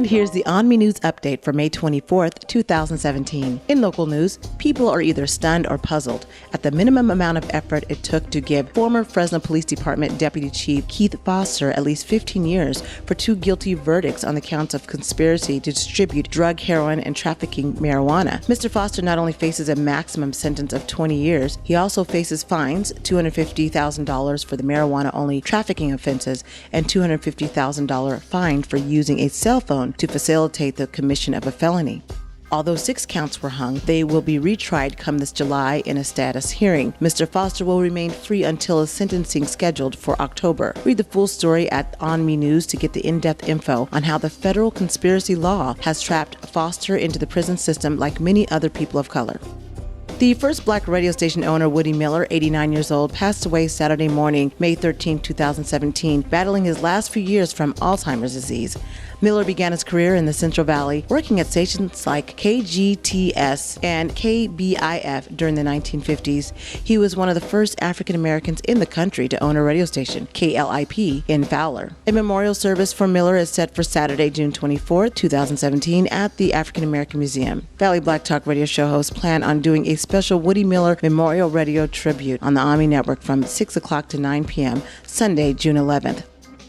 here's the ONME News update for May 24th, 2017. In local news, people are either stunned or puzzled at the minimum amount of effort it took to give former Fresno Police Department Deputy Chief Keith Foster at least 15 years for 2 guilty verdicts on the counts of conspiracy to distribute drug, heroin, and trafficking marijuana. Mr. Foster not only faces a maximum sentence of 20 years, he also faces fines, $250,000 for the marijuana-only trafficking offenses, and $250,000 fine for using a cell phone to facilitate the commission of a felony. Although 6 counts were hung, they will be retried come this July in a status hearing. Mr. Foster will remain free until his sentencing scheduled for October. Read the full story at ONME News to get the in-depth info on how the federal conspiracy law has trapped Foster into the prison system like many other people of color. The first black radio station owner, Woody Miller, 89 years old, passed away Saturday morning, May 13, 2017, battling his last few years from Alzheimer's disease. Miller began his career in the Central Valley, working at stations like KGTS and KBIF during the 1950s. He was one of the first African Americans in the country to own a radio station, KLIP, in Fowler. A memorial service for Miller is set for Saturday, June 24, 2017, at the African American Museum. Valley Black Talk radio show hosts plan on doing a special Woody Miller Memorial Radio Tribute on the ONME Network from 6 o'clock to 9 p.m. Sunday, June 11th.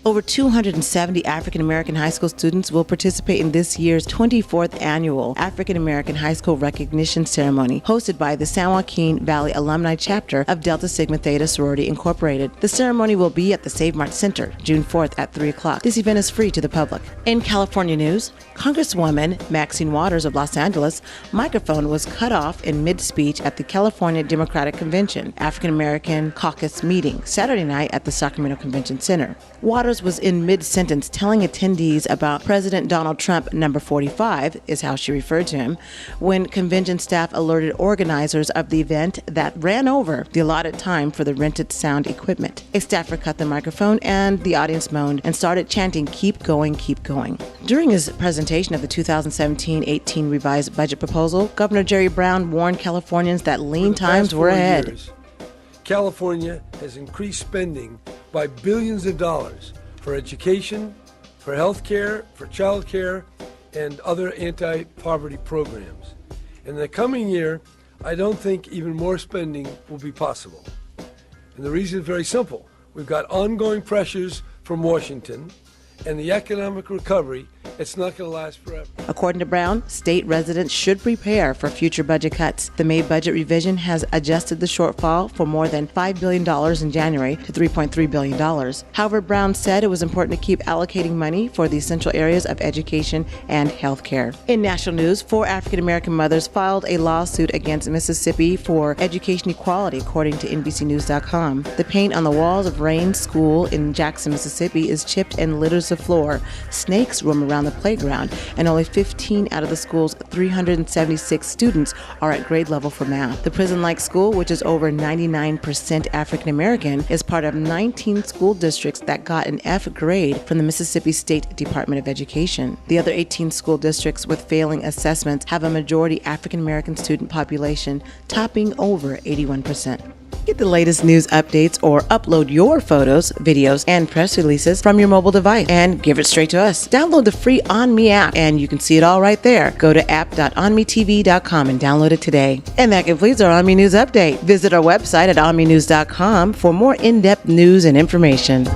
Over 270 African American high school students will participate in this year's 24th annual African American High School Recognition Ceremony, hosted by the San Joaquin Valley Alumni Chapter of Delta Sigma Theta Sorority Incorporated. The ceremony will be at the Save Mart Center, June 4th at 3 o'clock. This event is free to the public. In California news, Congresswoman Maxine Waters of Los Angeles' microphone was cut off in mid-speech at the California Democratic Convention African American Caucus meeting Saturday night at the Sacramento Convention Center. Waters was in mid-sentence telling attendees about President Donald Trump, number 45, is how she referred to him, when convention staff alerted organizers of the event that ran over the allotted time for the rented sound equipment. A staffer cut the microphone and the audience moaned and started chanting, "Keep going, keep going." During his presentation of the 2017-18 revised budget proposal, Governor Jerry Brown warned Californians that lean times were ahead. California has increased spending by billions of dollars for education, for health care, for child care, and other anti-poverty programs. In the coming year, I don't think even more spending will be possible. And the reason is very simple. We've got ongoing pressures from Washington, and the economic recovery, it's not going to last forever. According to Brown, state residents should prepare for future budget cuts. The May budget revision has adjusted the shortfall for more than $5 billion in January to $3.3 billion. However, Brown said it was important to keep allocating money for the essential areas of education and health care. In national news, 4 African American mothers filed a lawsuit against Mississippi for education equality, according to NBCNews.com. The paint on the walls of Raines School in Jackson, Mississippi is chipped and litters the floor. Snakes roam around the playground, and only 15 out of the school's 376 students are at grade level for math. The prison-like school, which is over 99% African American, is part of 19 school districts that got an F grade from the Mississippi State Department of Education. The other 18 school districts with failing assessments have a majority African American student population, topping over 81%. Get the latest news updates or upload your photos, videos, and press releases from your mobile device and give it straight to us. Download the free ONME app and you can see it all right there. Go to app.onmetv.com and download it today. And that completes our ONME News update. Visit our website at onmenews.com for more in-depth news and information.